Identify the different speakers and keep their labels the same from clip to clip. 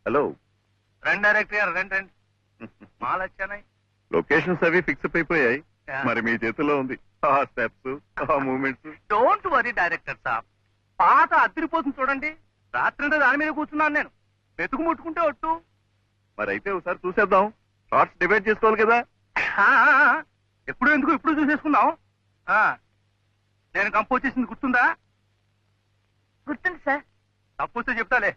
Speaker 1: Hello.
Speaker 2: రండి director గారు, రండి రండి. మాలు వచ్చానాయి.
Speaker 1: లొకేషన్స్ అవి ఫిక్స్ అయిపోయాయి. మరి మీ చేతిలో ఉంది ఆ స్టెప్స్, ఆ మూమెంట్స్.
Speaker 2: డోంట్ వరీ డైరెక్టర్ సాబ్, పాత అదిరిపోతుంది చూడండి. రాత్రి దాని మీద కూర్చున్నాను నేను. వెతుకు ముట్టుకుంటే ఒట్టు.
Speaker 1: మరి అయితే ఒకసారి చూసేద్దాం. షార్ట్స్ డిబేట్ చేసుకోవాలి కదా.
Speaker 2: ఎప్పుడు ఎందుకు ఇప్పుడు చూసేసుకుందాం. నేను కంపోజ్ చేసింది గుర్తుందా?
Speaker 3: గుర్తుంది సార్.
Speaker 2: తప్పొస్తే చెప్తాలే.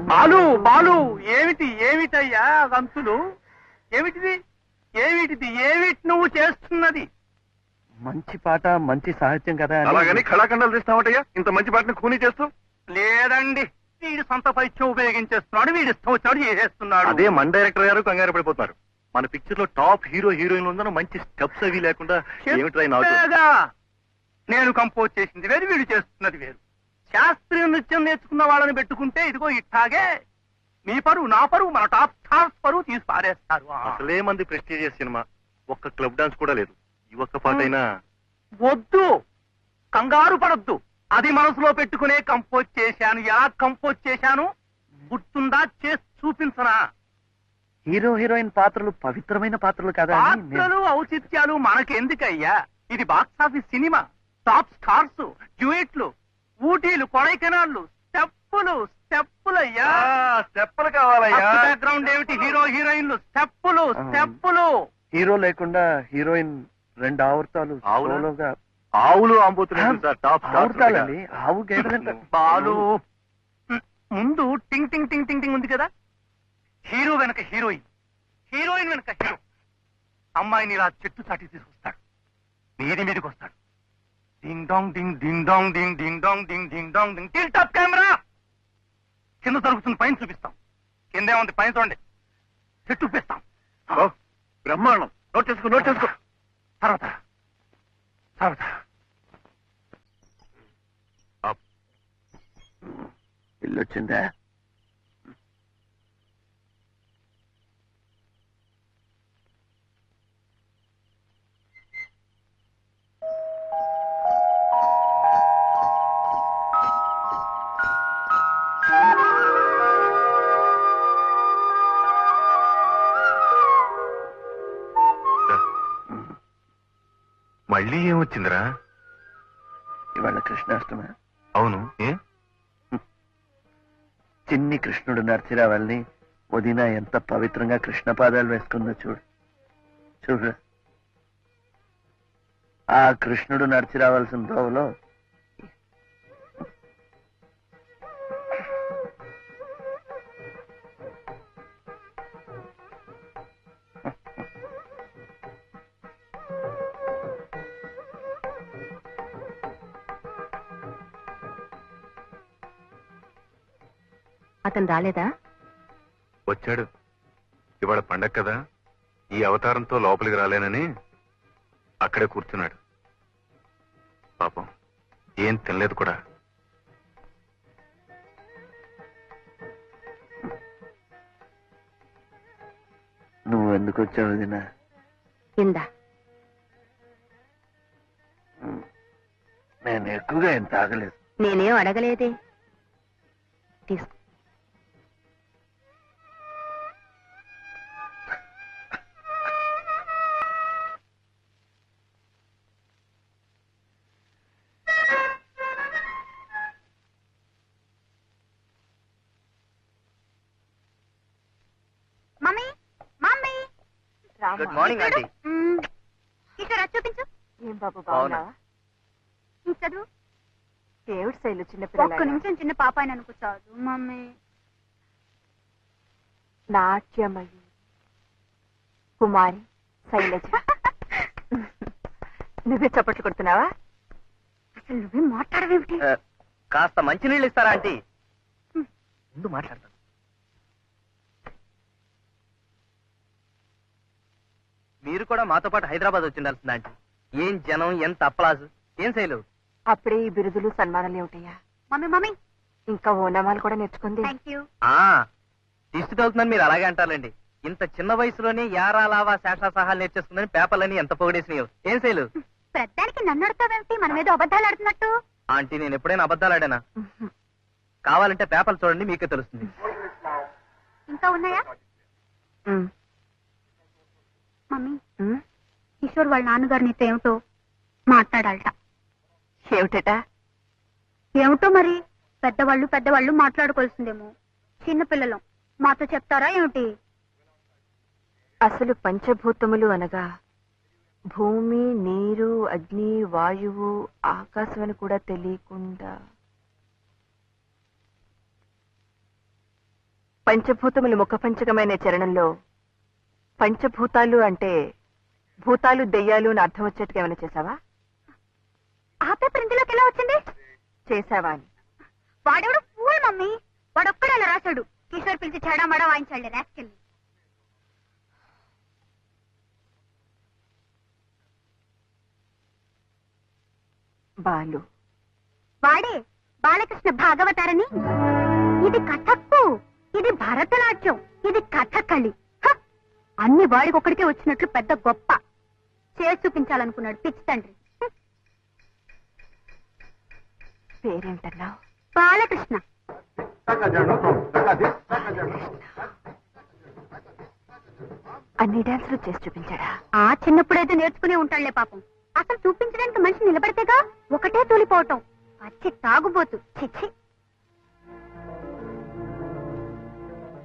Speaker 2: బాలు బాలు, ఏమిటి ఏమిటయ్యా గంతులు? ఏమిటిది ఏమిటిది ఏమిటి నువ్వు చేస్తున్నది?
Speaker 4: మంచి పాట, మంచి సాహిత్యం కదా.
Speaker 1: అలాగని కళాఖండాలు తీస్తామటయ్యా ఇంత మంచి పాటని ఖూనీ చేస్తూ?
Speaker 2: లేదండి, వీడి సొంత పైత్యం ఉపయోగించేస్తున్నాడు, వీడి ఇష్టం వచ్చినాడు చేసేస్తున్నాడు.
Speaker 1: అదే మన డైరెక్టర్ గారు కంగారు పడిపోతున్నారు. మన పిక్చర్ లో టాప్ హీరో హీరోయిన్ ఉందన్న మంచి స్టెప్స్ అవి లేకుండా
Speaker 2: చెప్పేగా, నేను కంపోజ్ చేసింది వేరు, వీడు చేస్తున్నది వేరు. శాస్త్రీయ నృత్యం నేర్చుకున్న వాళ్ళని పెట్టుకుంటే ఇదిగో ఇట్టాగే మీ పరువు, నా పరువు, మన టాప్ స్టార్స్ పరువు తీసి పారేస్తారు.
Speaker 1: అసలే మంది ప్రెస్టీజియస్ సినిమా, ఒక్క క్లబ్ డాన్స్ కూడా లేదు. ఈ ఒక్క పాట అయినా
Speaker 2: వద్దు, కంగారు పడద్దు. అది మనసులో పెట్టుకునే కంపోజ్ చేశాను. ఎలా కంపోజ్ చేశాను గుర్తుందా? చేసి చూపించనా?
Speaker 4: హీరో హీరోయిన్ పాత్రలు పవిత్రమైన పాత్రలు కదా.
Speaker 2: పాత్రలు ఔచిత్యాలు మనకెందుకయ్యా? ఇది box office cinema. Top stars, డ్యూయెట్లు, ఊటీలు, కొడైకెనాళ్ళు, స్టెప్పులు స్టెప్పులయ్యా.
Speaker 1: స్టెప్పులు కావాలయ్యా.
Speaker 2: బ్యాక్గ్రౌండ్ ఏమిటి? హీరో హీరోయిన్లు, స్టెప్పులు స్టెప్పులు.
Speaker 4: హీరో లేకుండా హీరోయిన్ రెండు ఆవర్తాలు సోలోగా.
Speaker 1: ఆవులు ఆంబోతున్నాయి సార్, టాప్
Speaker 4: ఆవుతాలండి. ఆవు గేదెలంట.
Speaker 2: బాలు, ముందు టింగ్ టింగ్ టింగ్ టింగ్ టింగ్ ఉంది కదా. హీరో వెనక హీరోయిన్, హీరోయిన్ వెనక హీరో. అమ్మాయిని ఇలా చెట్టు చాటి తీసుకొస్తాడు, మీదికి వస్తాడు. డింగ్ డాంగ్ డింగ్ డింగ్ డాంగ్ డింగ్ డింగ్ డాంగ్ డింగ్ డింగ్ డాంగ్ డింగ్. Till top camera. కింద దొరుకుతుంది, పైన చూపిస్తాం. కిందే ఉంది, పైన చూడండి. చెట్టు చూపిస్తాం.
Speaker 1: బ్రహ్మాండం. నోట్ చేసుకో, నోట్ చేసుకో.
Speaker 2: తర్వాత తర్వాత
Speaker 4: ఇల్లు వచ్చిందా?
Speaker 1: మళ్ళీ ఏమొచ్చిందిరా?
Speaker 4: ఇవాళ కృష్ణాష్టమి.
Speaker 1: అవును, ఏ
Speaker 4: చిన్ని కృష్ణుడు నడిచిరావాలని వదిన ఎంత పవిత్రంగా కృష్ణ పాదాలు వేసుకుందో చూడు. చూడు, ఆ కృష్ణుడు నడిచి రావాల్సిన దోవలో
Speaker 3: అతను రాలేదా?
Speaker 1: వచ్చాడు. ఇవాళ పండగ కదా, ఈ అవతారంతో లోపలికి రాలేనని అక్కడే కూర్చున్నాడు. పాపం ఏం తినలేదు కూడా.
Speaker 4: నువ్వు ఎందుకు వచ్చావు వదినా?
Speaker 3: కింద
Speaker 4: నేను ఎక్కువగా ఏం తాగలేదు.
Speaker 3: నేనేం అడగలేదే. తీసుకో.
Speaker 4: Good morning aunty.
Speaker 3: ఇక్కడ చూపించు. ఏం బాబు
Speaker 4: బాగున్నా?
Speaker 3: బాగున్నావా? ఈ చదువు ఏమిటి శైలు చిన్న
Speaker 5: ఒక్క
Speaker 3: పిల్లలు
Speaker 5: నిమిషం చిన్న పాప అని అనుకో చదువు మమ్మీ.
Speaker 3: నాట్యమయి కుమారి శైలజ. నువ్వే చప్పట్లు కొడుతున్నావా?
Speaker 5: అసలు నువ్వే మాట్లాడవేమిటి?
Speaker 4: కాస్త మంచినీళ్ళు ఇస్తారా ఆంటీ? ముందు మాట్లాడతాను. మీరు కూడా మాతో పాటు హైదరాబాద్ వచ్చి ఉండాల్సింది ఆంటీ. ఏం జనం, ఎంత అప్పలాజు. ఏం శైలు?
Speaker 3: అప్పుడే ఈ బిరుదులు సన్మానాలు ఏమిటయ్యా?
Speaker 5: మమ్మీ మమ్మీ
Speaker 3: ఇంకా ఓనమాలు కూడా నేర్చుకుంది.
Speaker 5: Thank you.
Speaker 4: దిష్టి తగులుతుందని మీరు అలాగే అంటారండి. ఇంత చిన్న వయసులోనే యారా లావా శేషా సహాలు నేర్చేస్తుందని పేపర్లని ఎంత పొగిడేసినాయో. ఏం శైలు?
Speaker 5: ప్రతిదానికి నన్ను అడుగుతావేమిటి? మనం ఏదో అబద్ధాలు ఆడుతున్నట్టు.
Speaker 4: ఆంటీ నేను ఎప్పుడైనా అబద్ధాలు ఆడానా? కావాలంటే పేపర్లు చూడండి, మీకే తెలుస్తుంది.
Speaker 5: ఇంకా ఉన్నాయా
Speaker 3: ఉమ్,
Speaker 5: మమ్మీ?
Speaker 3: ఉమ్.
Speaker 5: కిషోర్ వాళ్ళ నాన్నగారు నీతో ఏమిటో మాట్లాడాలట.
Speaker 3: ఏమిటట?
Speaker 5: ఏమిటో మరి. పెద్దవాళ్ళు మాట్లాడుకోవాల్సిందేమో. చిన్నపిల్లలం మాతో చెప్తారా ఏమిటి?
Speaker 3: అసలు పంచభూతములు అనగా భూమి, నీరు, అగ్ని, వాయువు, ఆకాశం అని కూడా తెలియకుండా పంచభూతములు ముఖపంచకమైన చరణంలో పంచభూతాలు అంటే భూతాలు, దెయ్యాలు అని అర్థం వచ్చేట్టుగా ఏమైనా చేసావా?
Speaker 5: ఆ పేపర్ ఇందులోకి ఎలా వచ్చింది?
Speaker 3: చేసావా అని.
Speaker 5: వాడెవడు ఫూల్ మమ్మీ. వాడొక్కడే అలా రాశాడు. కిషోర్ పిలిచి చెడమడా వాయించాడు రాసుకెళ్ళి.
Speaker 3: బాలు
Speaker 5: వాడే బాలకృష్ణ భాగవతారని. ఇది కథక్కు, ఇది భరతనాట్యం, ఇది కథకళి. హ! అన్ని వాడికొక్కడికే వచ్చినట్లు పెద్ద గొప్ప చేసి చూపించాలనుకున్నాడు పిచ్చి తండ్రి. హ!
Speaker 3: పేరేంటన్నావు?
Speaker 5: బాలకృష్ణ.
Speaker 3: అన్ని డాన్సులు చేసి చూపించాడా?
Speaker 5: ఆ చిన్నప్పుడైతే నేర్చుకునే ఉంటాడులే పాపం. అసలు చూపించడానికి మనిషి నిలబడితేగా ఒకటే తూలిపోవటం. పచ్చి తాగుబోతు. చిచ్చి.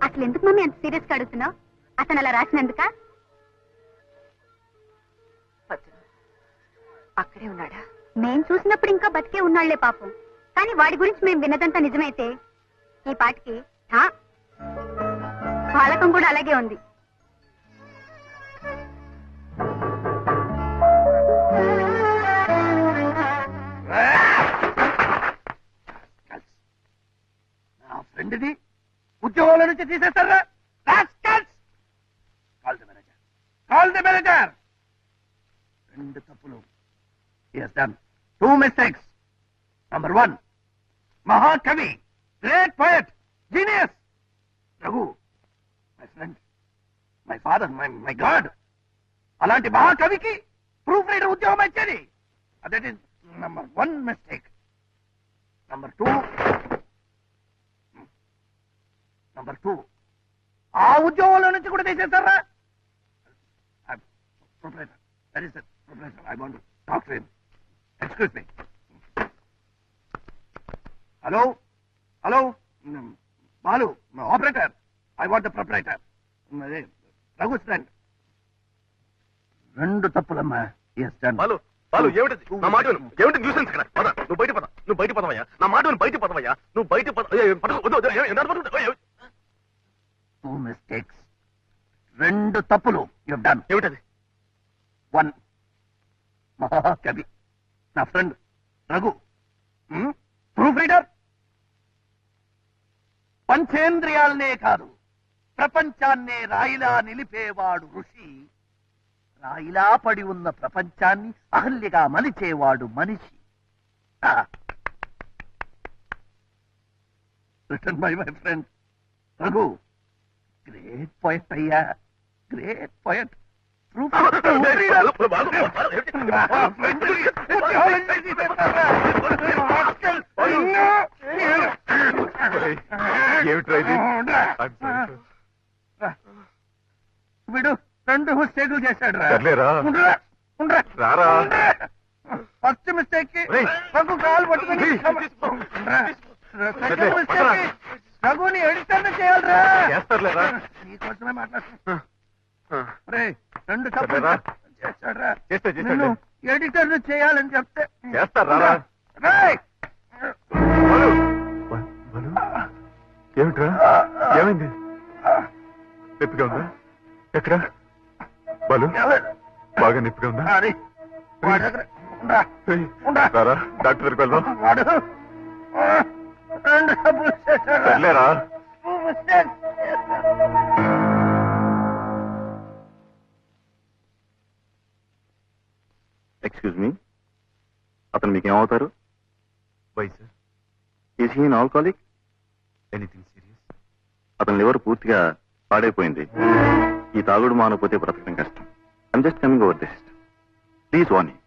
Speaker 5: అసలు ఎందుకు మమ్మీ అంత సీరియస్ గా అడుగుతున్నావు? అతను అలా రాసినందుక?
Speaker 3: వద్దు. అక్కడే ఉన్నాడా?
Speaker 5: మేం చూసినప్పుడు ఇంకా బతికే ఉన్నాళ్లే పాపం. కానీ వాడి గురించి మేము విన్నదంతా నిజమైతే ఈ పాటికి బాలకం కూడా అలాగే ఉంది.
Speaker 2: నా ఫ్రెండ్ని ఉద్యోగంలో నుంచి తీసేస్తారా? Call the manager. రెండు తప్పులు. Yes, done. 2 mistakes. Number 1, మహాకవి, great poet, genius Raghu, my friend, my father, my god. అలాంటి మహాకవికి ప్రూఫ్ రీడర్ ఉద్యోగం ఇచ్చేది. That is number 1 mistake. Number 2, ఆ ఉద్యోగంలో నుంచి కూడా తీసేస్తారా? Proprietor, that is proprietor. I want to talk to him. Excuse me. Hello Balu, operator. I want the proprietor. Raghu friend. రెండు తప్పులమ్మా.
Speaker 1: బాలు బాలు ఏమిటి నా మాట విను. ఏమిటి న్యూసెన్స్ ఇక్కడ? పద, నువ్వు బయట పదవయ్యా. నా మాట విను, బయట పదవయ్యా. నువ్వు బయట పద.
Speaker 2: 2 mistakes. రెండు తప్పులు. You done.
Speaker 1: ఏమిటది?
Speaker 2: 1, మహాకవి, నా ఫ్రెండ్ రఘు, ప్రూఫ్ రీడర్. పంచేంద్రియాలనే కాదు, ప్రపంచాన్నే రాయిలా నిలిపేవాడు ఋషి. రాయిలా పడి ఉన్న ప్రపంచాన్ని అహల్యగా మలిచేవాడు మనిషి. Written by my friend Raghu. Great poet అయ్యా, గ్రేట్ పోయట్. వీడు 2 మిస్టేకులు చేశాడు రా. ఫస్ట్ మిస్టేక్ కి రఘు కాలు పట్టుకుని, సెకండ్ మిస్టేక్ కి రఘుని ఎడిటర్ చేయాలరా.
Speaker 1: చేస్తారులేరా?
Speaker 2: నీకోసమే మాట్లాడుతున్నా. రెండు
Speaker 1: సరేరా?
Speaker 2: చేస్తాడ్రా
Speaker 1: చేస్తాడు
Speaker 2: నిన్ను ఎడిటర్ చేయాలని చెప్తే
Speaker 1: చేస్తారా
Speaker 2: రేయ్!
Speaker 1: ఏమిట్రా ఏమైంది నొప్పిగా ఉందా ఎక్కడ బాలు బాగా నొప్పిగా ఉందా
Speaker 2: అది వాడి దగ్గర ఉండా.
Speaker 1: ఏయ్,
Speaker 2: ఉండా.
Speaker 1: రారా డాక్టర్ దగ్గరికి వెళ్దాం
Speaker 2: వాడు రెండు డబ్బులు చేశాడు
Speaker 1: సర్లేరా ఎక్స్క్యూజ్ మీ అతను మీకేమవుతారు why sir is he alcoholic anything serious అతని లివర్ పూర్తిగా పాడైపోయింది ఈ తాగుడు మానకపోతే బ్రతకడం కష్టం I'm just coming over this please warning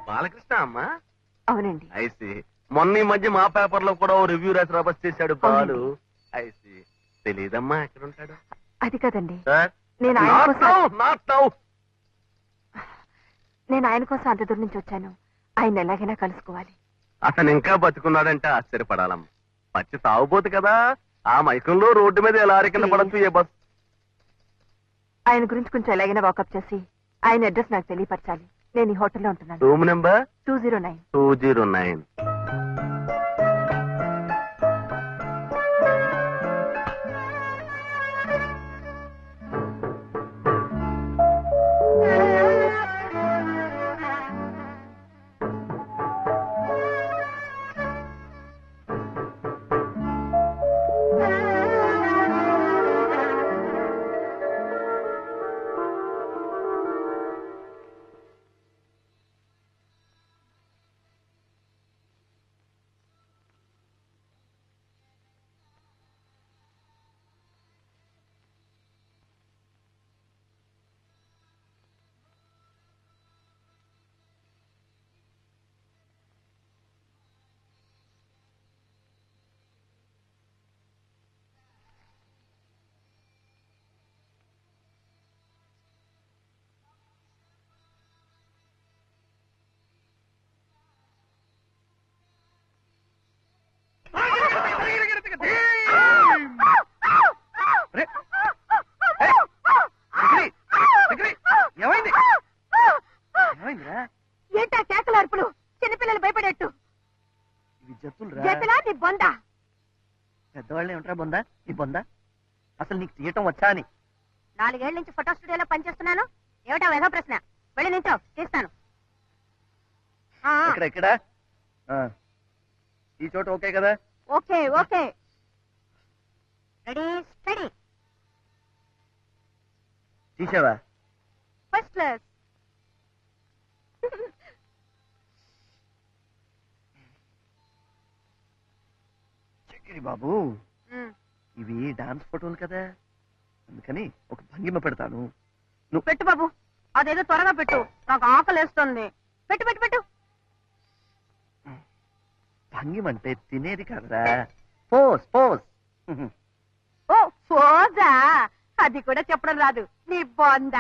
Speaker 1: Balakrishna అమ్మా
Speaker 3: అవునండి.
Speaker 1: ఐసి మొన్న ఈ మధ్య మా పేపర్ లో కూడా ఓ రివ్యూ రాసి రబస్ చేశాడు బాలు ఐసి తెలీదమ్మా ఎక్కడ ఉంటాడు
Speaker 3: అది కదండి,
Speaker 1: సార్
Speaker 3: నేను ఆయన కోసం
Speaker 1: నాట్ నౌ
Speaker 3: నేను ఆయన కోసం అంత దూరం నుంచి వచ్చాను. ఆయన ఎలాగైనా కలుసుకోవాలి.
Speaker 1: అతను ఇంకా బతుకున్నాడంటే ఆశ్చర్యపడాలమ్మా పచ్చి తాగుబోతు కదా ఆ మైకంలో రోడ్డు మీద ఎలా కింద పడచ్చు ఏ బస్
Speaker 3: ఆయన గురించి కొంచెం ఎలాగైనా వాకప్ చేసి ఆయన అడ్రస్ నాకు తెలియపరచాలి. నేను ఈ హోటల్లో ఉంటున్నాను.
Speaker 1: Room number
Speaker 3: 209.
Speaker 1: 209
Speaker 2: ఏమైంది ఏమైందిరా
Speaker 3: ఏంటా కేకల అరుపులు? చిన్నపిల్లలు భయపడేట్టు.
Speaker 2: ఇవి జతులు
Speaker 3: చేతులా నీ బొంద?
Speaker 2: పెద్దవాళ్ళే ఉంటారా బొందా నీ బొందా అసలు నీకు తీయటం వచ్చా అని
Speaker 5: 4 ఏళ్ల నుంచి ఫోటో స్టూడియోలో పనిచేస్తున్నాను. ఏమిటా వేధో ప్రశ్న? వెళ్ళి నించో, తీస్తాను.
Speaker 2: ఇక్కడ ఇక్కడ ఈ చోట ఓకే కదా
Speaker 5: ఓకే ఓకే. Ready steady.
Speaker 2: తీసావా
Speaker 5: ఫస్ట్ క్లాస్.
Speaker 2: చక్కెరి బాబు ఇవి డాన్స్ ఫోటోలు కదా అందుకని ఒక భంగిమ పెడతాను
Speaker 5: పెట్టు బాబు, అదేదో త్వరగా పెట్టు, నాకు ఆకలేస్తుంది. పెట్టు పెట్టు పెట్టు.
Speaker 2: భంగిమ అంటే తినేది కాదురా పోస్ పోస్
Speaker 5: ఓ ఫోజా, అది కూడా చెప్పడం రాదు నీ బొంద.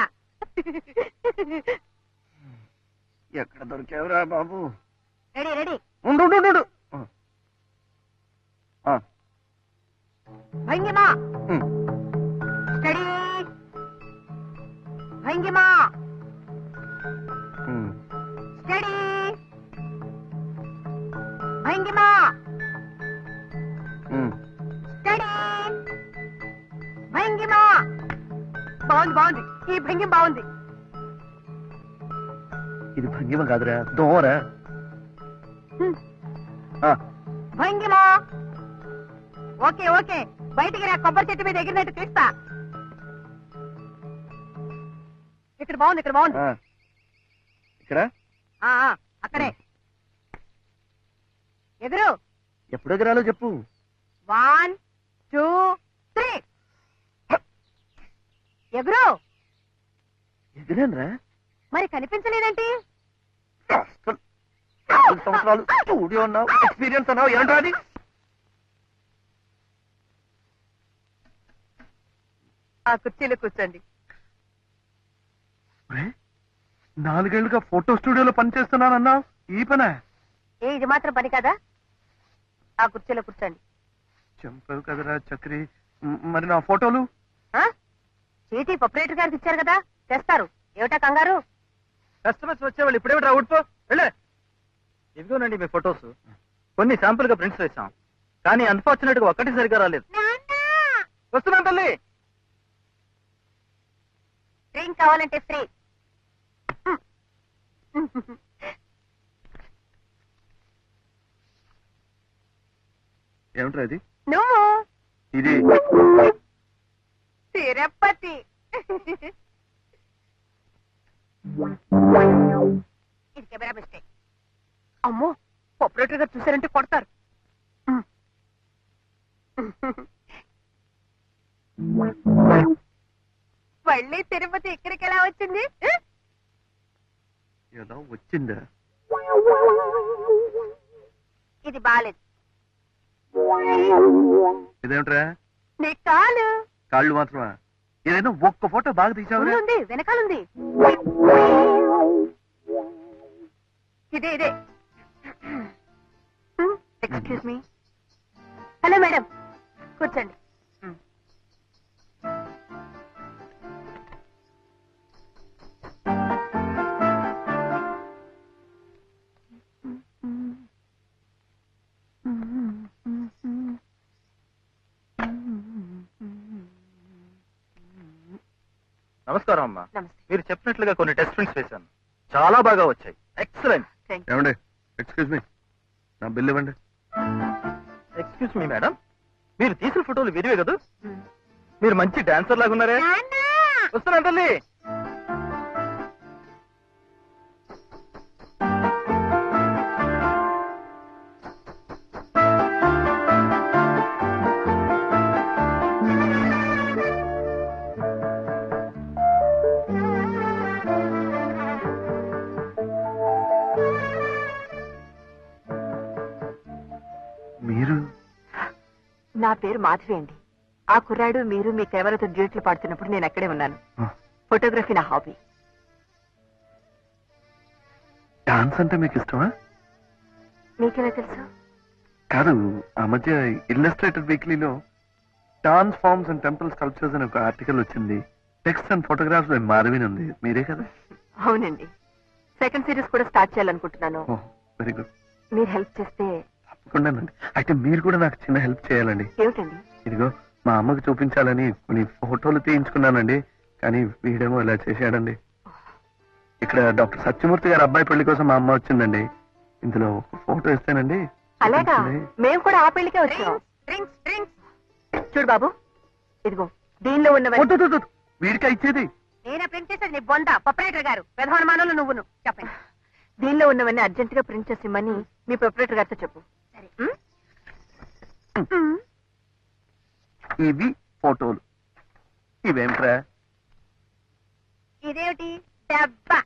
Speaker 2: ఎక్కడ దొరికావురా బాబు
Speaker 5: రెడీ రెడీ.
Speaker 2: ఉండు ఉండు, ఉండు.
Speaker 5: భంగిమా స్టడీ. భంగిమా స్టడీ. భంగిమా స్టడీ. భంగిమా. బాగుంది బాగుంది, ఈ భంగిమ బాగుంది.
Speaker 2: ఇది భంగిమ కాదురా దోరా
Speaker 5: భంగిమా. ఓకే ఓకే, బయటికి రా, కొబ్బరి చెట్టు మీద ఎగిరినట్టు తీస్తా. ఇక్కడ బాగుంది, ఇక్కడ బాగుంది.
Speaker 2: ఇక్కడ
Speaker 5: అక్కడే ఎగురు.
Speaker 2: ఎప్పుడు ఎగరాలో చెప్పు
Speaker 5: 1 2 3 ఎగురు.
Speaker 2: ఎగిరానురా
Speaker 5: మరి కనిపించలేదేంటి?
Speaker 2: సంవత్సరాలు స్టూడియో అన్నావు ఎక్స్పీరియన్స్ అన్నావు ఏంట్రా అది
Speaker 3: ఆ కుర్చీలో కూర్చోండి.
Speaker 2: 4 ఏళ్లుగా ఫోటో స్టూడియోలో పనిచేస్తున్నానన్నావు ఈ పనే
Speaker 3: ఏ ఇది మాత్రం పని కదా? ఆ కుర్చీలో కూర్చోండి.
Speaker 2: చంపావు కదరా చక్రి మరి నా ఫోటోలు
Speaker 3: చీటీ ప్రొపరేటర్ గారికి ఇచ్చారు కదా, తెస్తారు. ఏమిటా కంగారు?
Speaker 4: కస్టమర్స్ వచ్చేవాళ్ళు ఇప్పుడేమిటి అవుట్పో వెళ్ళే. ఇదిగోనండి మీ ఫొటోస్. కొన్ని శాంపుల్ గా ప్రింట్స్ వేసాం, కానీ అన్ఫార్చునేట్ గా ఒక్కటి సరిగా రాలేదు. వస్తున్నాం తల్లి.
Speaker 3: డ్రింక్ కావాలంటే ఫ్రీ.
Speaker 1: ఏమిట్రా ఇది?
Speaker 3: నువ్వు
Speaker 1: ఇది
Speaker 3: తిరుపతి. ఇది కెమెరా మిస్టేక్. అమ్మో, ఆపరేటర్ గారు చూసారంటే కొడతారు. మళ్ళీ తిరుపతి ఇక్కడికి ఎలా వచ్చింది?
Speaker 1: ఎలా వచ్చిందా?
Speaker 3: ఇది బాలేదు.
Speaker 1: ఇదేమిట్రా?
Speaker 3: నీ కాలు
Speaker 1: కాళ్ళు మాత్రమా? ఏదైనా ఒక్క ఫోటో బాగా తీసావురా?
Speaker 3: ఉంది, వెనకాలంది. ఇదే ఇదే. Excuse me. హలో మేడం, కూర్చోండి.
Speaker 4: నమస్కారం అమ్మా.
Speaker 3: నమస్తే.
Speaker 4: మీరు చెప్పినట్లుగా కొన్ని టెస్ట్ ప్రింట్స్ వేశాను, చాలా బాగా వచ్చాయి. ఎక్సలెంట్.
Speaker 3: Thank you.
Speaker 1: ఏమండి, ఎక్స్క్యూజ్ మీ, నా బిల్ ఇవ్వండి.
Speaker 4: ఎక్స్క్యూజ్ మీ మేడం, మీరు తీసిన ఫోటోలు విరివే కదా? మీరు మంచి డాన్సర్ లాగా ఉన్నారే. వస్తున్నా తల్లి.
Speaker 1: మీరు?
Speaker 3: నా పేరు మాధవి అండి. ఆ కుర్రాడు మీరు మీ కెమెరాతో డ్యూట్లు పాడుతున్నప్పుడు నేను అక్కడే ఉన్నాను. ఫోటోగ్రఫీ నా హాబీ.
Speaker 1: డాన్స్ అంటే మీకు ఇష్టమా?
Speaker 3: మీకెలా తెలుసు?
Speaker 1: కాదు, ఆ మధ్య ఇల్లస్ట్రేటెడ్ వీక్లీలో dance forms and temple sculptures అని ఒక ఆర్టికల్ వచ్చింది. Text and photographs by Madhavi ఉంది. మీరే కదా?
Speaker 3: అవునండి. సెకండ్ సిరీస్ కూడా స్టార్ట్ చేయాలనుకుంటున్నాను.
Speaker 1: Very good.
Speaker 3: మీరు హెల్ప్ చేస్తే.
Speaker 1: తప్పకుండానండి. అయితే మీరు కూడా నాకు చిన్న హెల్ప్ చేయాలండి.
Speaker 3: ఏమిటండి?
Speaker 1: ఇదిగో మా అమ్మకి చూపించాలని కొన్ని ఫోటోలు తీయించుకున్నానండి, కానీ వీడేమో ఇలా చేశాడండి. ఇక్కడ డాక్టర్ సత్యమూర్తి గారి అబ్బాయి పెళ్లి కోసం మా అమ్మ వచ్చిందండి. ఇందులో ఒక ఫోటో ఇస్తానండి.
Speaker 3: అలాగా, మేము కూడా ఆ పెళ్లికే వచ్చాం. చూడు బాబు, ఇదిగో దీనిలో ఉన్నవన్నీ.
Speaker 1: వీడికా ఇచ్చేది?
Speaker 3: నేనే ప్రింట్ చేసేది. నీ బొంద ప్రొపరేటర్ గారు ప్రధానమానంలో నువ్వును. చెప్పండి. దీనిలో ఉన్నవన్నీ అర్జెంట్ గా ప్రింట్ చేసి ఇమ్మని మీ ప్రొపరేటర్ గారితో చెప్పు.
Speaker 1: ఇవి ఫోటోలు. ఇవేమిట్రా?
Speaker 3: ఇదేమిటి? డబ్బా.